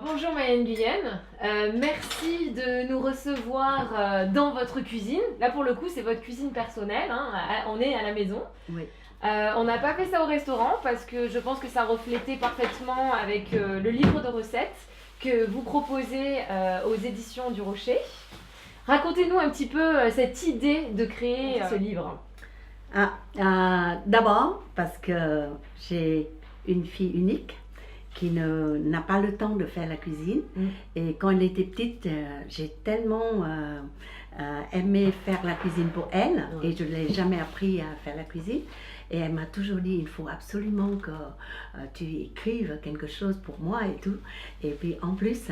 Bonjour Mayenne Guyenne, merci de nous recevoir dans votre cuisine. Là pour le coup c'est votre cuisine personnelle, hein, on est à la maison. Oui. On n'a pas fait ça au restaurant parce que je pense que ça reflétait parfaitement avec le livre de recettes que vous proposez aux éditions du Rocher. Racontez-nous un petit peu cette idée de créer ce livre. D'abord, parce que j'ai une fille unique qui n'a pas le temps de faire la cuisine. Et quand elle était petite, j'ai tellement aimé faire la cuisine pour elle et je ne l'ai jamais appris à faire la cuisine. Et elle m'a toujours dit, il faut absolument que tu écrives quelque chose pour moi et tout. Et puis en plus,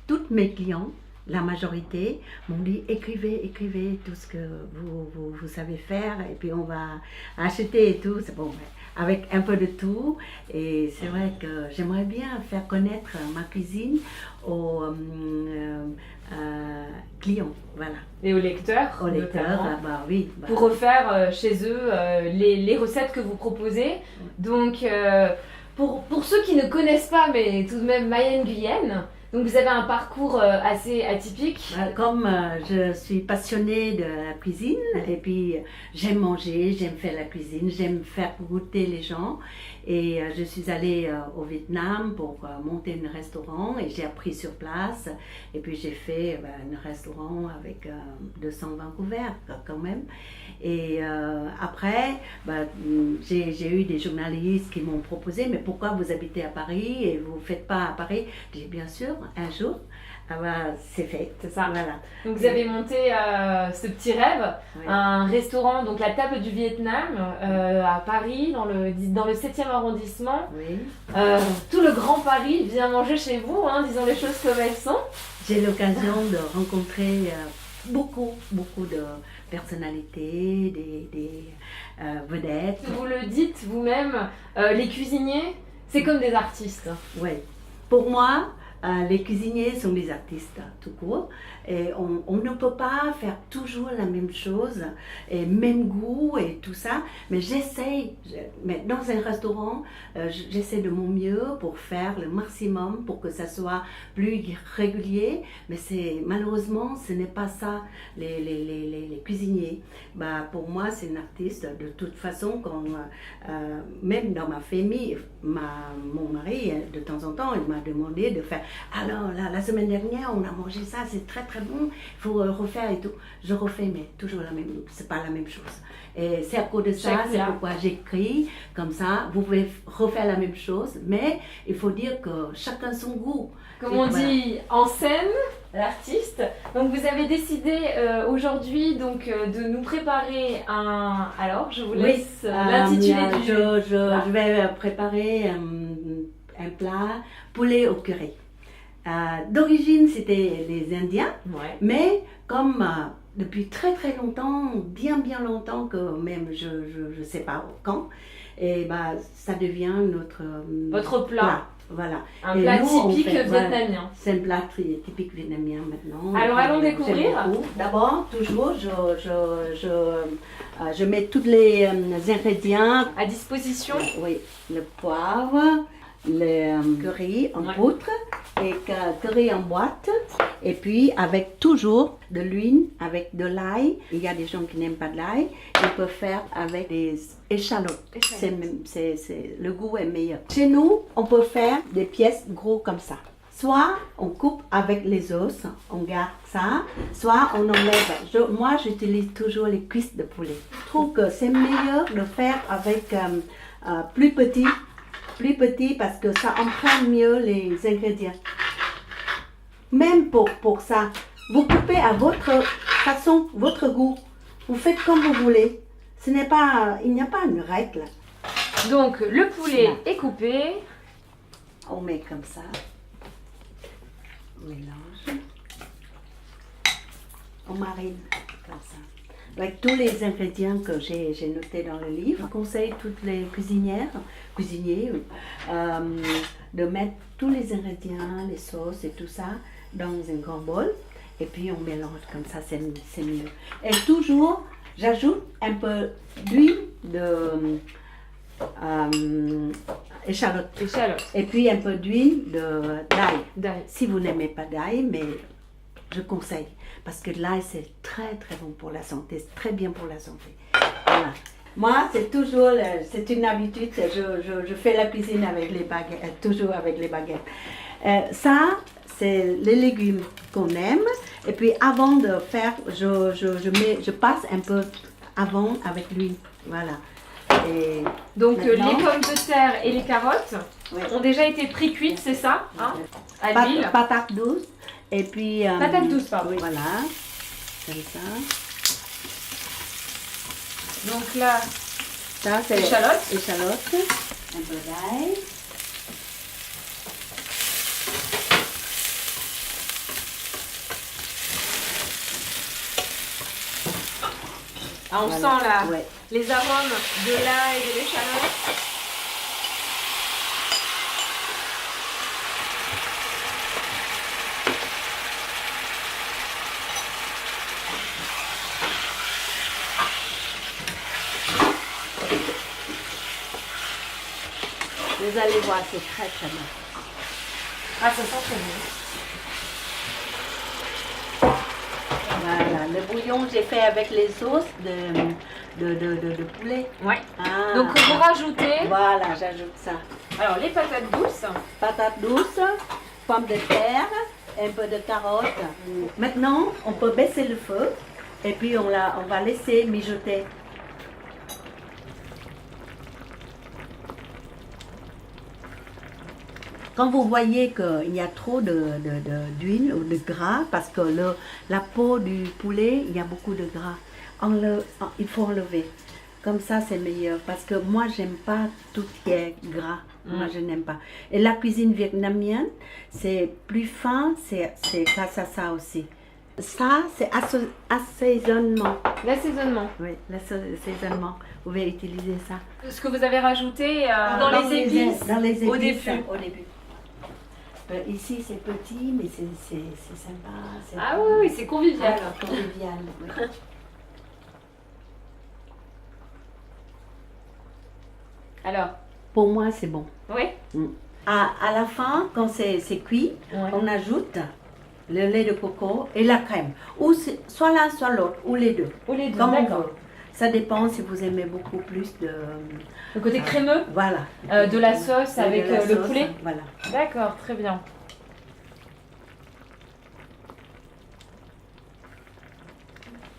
toutes mes clients, la majorité m'ont dit écrivez tout ce que vous savez faire et puis on va acheter et tout. C'est bon, avec un peu de tout. Et c'est vrai que j'aimerais bien faire connaître ma cuisine aux clients, voilà. Et aux lecteurs. Aux lecteurs, oui. Pour refaire chez eux les recettes que vous proposez. Donc, pour ceux qui ne connaissent pas, mais tout de même Mayenne Guyenne, donc vous avez un parcours assez atypique. Comme je suis passionnée de la cuisine et puis j'aime manger, j'aime faire la cuisine, j'aime faire goûter les gens. Et je suis allée au Vietnam pour monter un restaurant et j'ai appris sur place. Et puis j'ai fait un restaurant avec 220 couverts quand même. Et après, j'ai eu des journalistes qui m'ont proposé, mais pourquoi vous habitez à Paris et vous ne faites pas à Paris? J'ai dit bien sûr, un jour. C'est fait. C'est ça. Voilà. Donc vous avez monté ce petit rêve, oui. Un restaurant, donc la Table du Vietnam, à Paris, dans le 7e arrondissement. Oui. Tout le Grand Paris vient manger chez vous, hein, disons les choses comme elles sont. J'ai l'occasion de rencontrer beaucoup de personnalités, des vedettes. Vous le dites vous-même, les cuisiniers, c'est comme des artistes. Oui. Pour moi, les cuisiniers sont des artistes, tout court, et on ne peut pas faire toujours la même chose, et même goût et tout ça, mais mais dans un restaurant, j'essaie de mon mieux pour faire le maximum pour que ça soit plus régulier, mais malheureusement, ce n'est pas ça, les cuisiniers. Pour moi, c'est un artiste, de toute façon, même dans ma famille, mon mari, de temps en temps, il m'a demandé de faire. Alors la semaine dernière, on a mangé ça, c'est très bon, il faut refaire et tout. Je refais, mais toujours c'est pas la même chose. Et c'est à cause de ça, c'est pourquoi j'écris comme ça. Vous pouvez refaire la même chose, mais il faut dire que chacun son goût. Comme on dit en scène, l'artiste. Donc vous avez décidé aujourd'hui de nous préparer un. Alors je vous laisse l'intitulé du jeu. Je vais préparer un plat poulet au curry. D'origine, c'était les Indiens, mais comme depuis très longtemps, bien longtemps, que même je ne sais pas quand, et ça devient votre plat. Voilà. Un plat typique vietnamien. C'est un plat typique vietnamien maintenant. Alors allons découvrir. D'abord, toujours, je mets tous les ingrédients à disposition. Oui, le poivre, le curry en poudre et curry en boîte, et puis avec toujours de l'huile, avec de l'ail. Il y a des gens qui n'aiment pas de l'ail, ils peuvent faire avec des échalotes. Le goût est meilleur. Chez nous, on peut faire des pièces gros comme ça. Soit on coupe avec les os, on garde ça, soit on enlève. Moi, j'utilise toujours les cuisses de poulet. Je trouve que c'est meilleur de faire avec plus petit parce que ça emprunte mieux les ingrédients. Même pour ça, vous coupez à votre façon, votre goût. Vous faites comme vous voulez. Il n'y a pas une règle. Donc le poulet est coupé. On met comme ça. On mélange. On marine comme ça. Avec tous les ingrédients que j'ai notés dans le livre, je conseille toutes les cuisiniers, de mettre tous les ingrédients, les sauces et tout ça dans un grand bol. Et puis on mélange comme ça, c'est mieux. Et toujours, j'ajoute un peu d'huile échalote. Échalote. Et puis un peu d'huile d'ail. D'ail. Si vous n'aimez pas d'ail, mais je conseille. Parce que l'ail, c'est très très bon pour la santé. C'est très bien pour la santé. Voilà. Moi, c'est toujours, c'est une habitude. Je fais la cuisine avec les baguettes, toujours avec les baguettes. Ça, c'est les légumes qu'on aime. Et puis avant de faire, je passe un peu avant avec l'huile. Voilà. Et Donc les maintenant, pommes de terre et les carottes ouais. ont déjà été pré-cuites, c'est ça, hein, à l'huile. Patates douces. Et puis... Patates douces, pardon. Oui, voilà. Comme ça. Donc là, Ça, c'est échalote. échalote. Un peu d'ail. Ah, on Voilà. sent là Ouais. les arômes de l'ail et de l'échalote. Vous allez voir, c'est très très bon. Ah, ça sent très bon. Voilà, le bouillon, j'ai fait avec les sauces de poulet. Ouais. Ah. Donc vous rajoutez Voilà, j'ajoute ça. alors les patates douces. Patates douces, pommes de terre, un peu de carottes. Maintenant, on peut baisser le feu et puis on va laisser mijoter. Quand vous voyez qu'il y a trop d'huile ou de gras, parce que la peau du poulet, il y a beaucoup de gras, il faut enlever. Comme ça, c'est meilleur. Parce que moi, j'aime pas tout ce qui est gras. Moi, je n'aime pas. Et la cuisine vietnamienne, c'est plus fin, c'est grâce à ça aussi. Ça, c'est assaisonnement. L'assaisonnement. Oui, l'assaisonnement. Vous pouvez utiliser ça. Ce que vous avez rajouté dans les épices. Dans les épices, au début. Au début. Ici, c'est petit, mais c'est sympa. Ah oui, oui, c'est convivial. Convivial, oui. Alors, Pour moi, c'est bon. oui. À la fin, quand c'est cuit, Ouais. on ajoute le lait de coco et la crème. Ou soit l'un, soit l'autre, ou les deux. Ou les deux, Comme on d'accord. veut. Ça dépend si vous aimez beaucoup plus de... Le côté crémeux Voilà. de la sauce De avec la le sauce, poulet. Voilà. D'accord, très bien.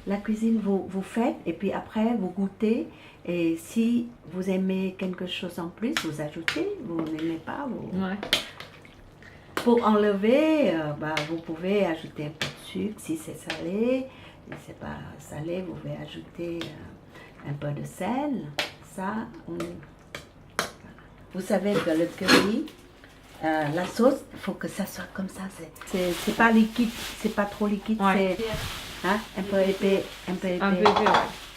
La cuisine, vous faites et puis après, vous goûtez. Et si vous aimez quelque chose en plus, vous ajoutez. Vous n'aimez pas, vous... Ouais. Pour enlever, vous pouvez ajouter un peu de sucre si c'est salé. Si c'est pas salé, vous pouvez ajouter un peu de sel. Ça, voilà. Vous savez que le curry, la sauce, il faut que ça soit comme ça. C'est pas liquide, c'est pas trop liquide. Ouais. C'est un peu épais, un peu épais. Un peu épais, ouais.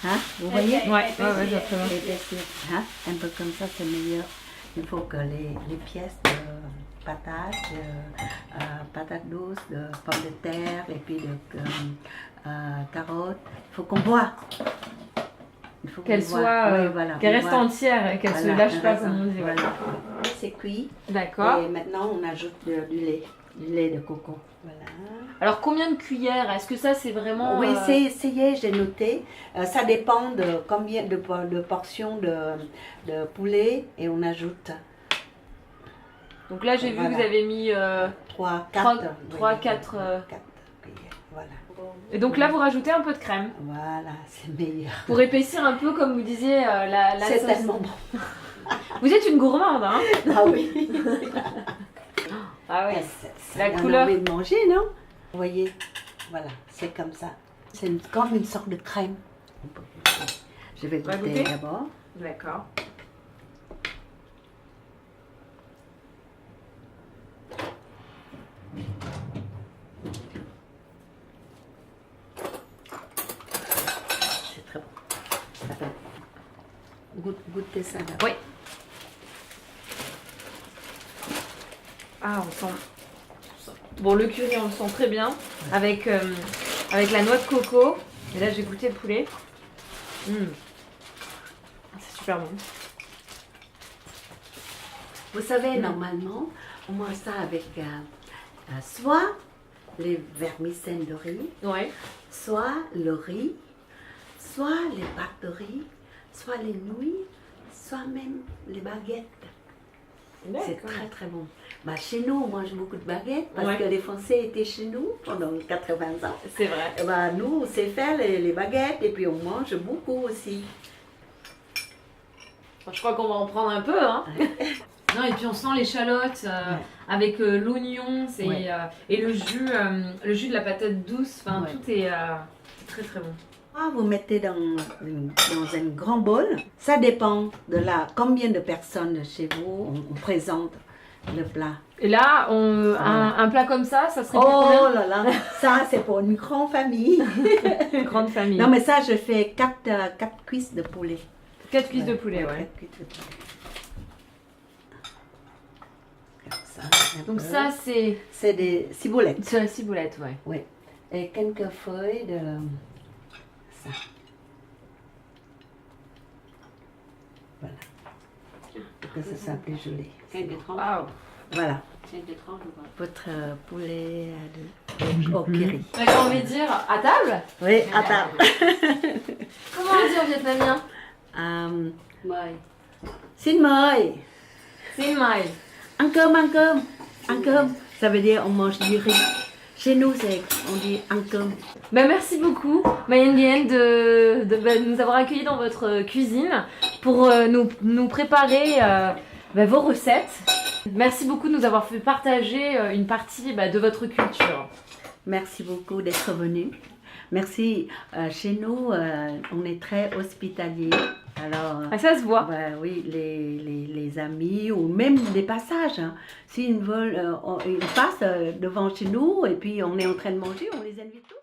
Hein, vous voyez? Ouais, je vois très bien. Épaissir, hein, un peu comme ça, c'est meilleur. Il faut que les pièces de patates douces, de pommes de terre et puis de carottes, il faut qu'on voit. Il faut Qu'elle qu'on voit. soit, Oui, voilà, qu'elle on reste voit. entière et qu'elle se Voilà, lâche pas, reste- comme on dit. Ouais. Voilà. C'est cuit. D'accord. Et maintenant, on ajoute du lait de coco. Voilà. Alors, combien de cuillères? Est-ce que ça, c'est vraiment... Oui, essayez, j'ai noté. Ça dépend de combien de portions de poulet et on ajoute Donc là, j'ai vu Voilà. que vous avez mis... 3, Trois- 4. trois, quatre, cuillères. Voilà. Et donc là, vous rajoutez un peu de crème Voilà, c'est meilleur. pour épaissir un peu, comme vous disiez, la C'est sauce. tellement bon. Vous êtes une gourmande, hein? Ah oui. Ah oui. Ça La donne couleur. envie de manger, non? Vous voyez, voilà, c'est comme ça. C'est comme une sorte de crème. Je vais On va goûter goûter d'abord. D'accord. C'est très bon. Attends. Goûtez ça d'abord. Oui. Ah, on sent... Bon, le curry, on le sent très bien, avec la noix de coco. Et là, j'ai goûté le poulet. C'est super bon. Vous savez, normalement, on mange ça avec soit les vermicelles de riz, Ouais. soit le riz, soit les pâtes de riz, soit les nouilles, soit même les baguettes. C'est très très bon. Bah, chez nous, on mange beaucoup de baguettes parce Ouais. que les Français étaient chez nous pendant 80 ans. C'est vrai. Et bah, nous, on sait faire les baguettes et puis on mange beaucoup aussi. Je crois qu'on va en prendre un peu, hein. Non, et puis on sent l'échalote avec l'oignon Ouais. et le jus de la patate douce. Enfin, Ouais. tout est très très bon. Vous mettez dans un grand bol. Ça dépend de combien de personnes chez vous on présente le plat. Et là, un plat comme ça serait pour Oh combien? là là, ça c'est pour une grande famille. Une grande famille. Non mais ça je fais 4 cuisses de poulet. 4 cuisses de poulet, ouais. 4 cuisses de poulet. Comme ça. un Donc peu. ça, C'est des ciboulettes. c'est la ciboulette, ouais. Oui. Et quelques feuilles de ça. Voilà. Pour que ça soit plus joli. Waouh. Voilà. Votre poulet au curry. J'ai envie de dire, à table? Oui, attends. Comment on dit en vietnamien? Xin mời. C'est maï. Ăn cơm, ăn cơm. Ăn cơm. Ça veut dire on mange du riz. Chez nous, on dit ăn cơm. Bah, merci beaucoup, Mayen Nguyen, de nous avoir accueillis dans votre cuisine pour nous préparer vos recettes. Merci beaucoup de nous avoir fait partager une partie de votre culture. Merci beaucoup d'être venu. Merci. Chez nous, on est très hospitalier. Alors, Ah, ça se voit. oui, les amis ou même des passages. Hein. S'ils veulent, ils passent devant chez nous et puis on est en train de manger, on les invite tous.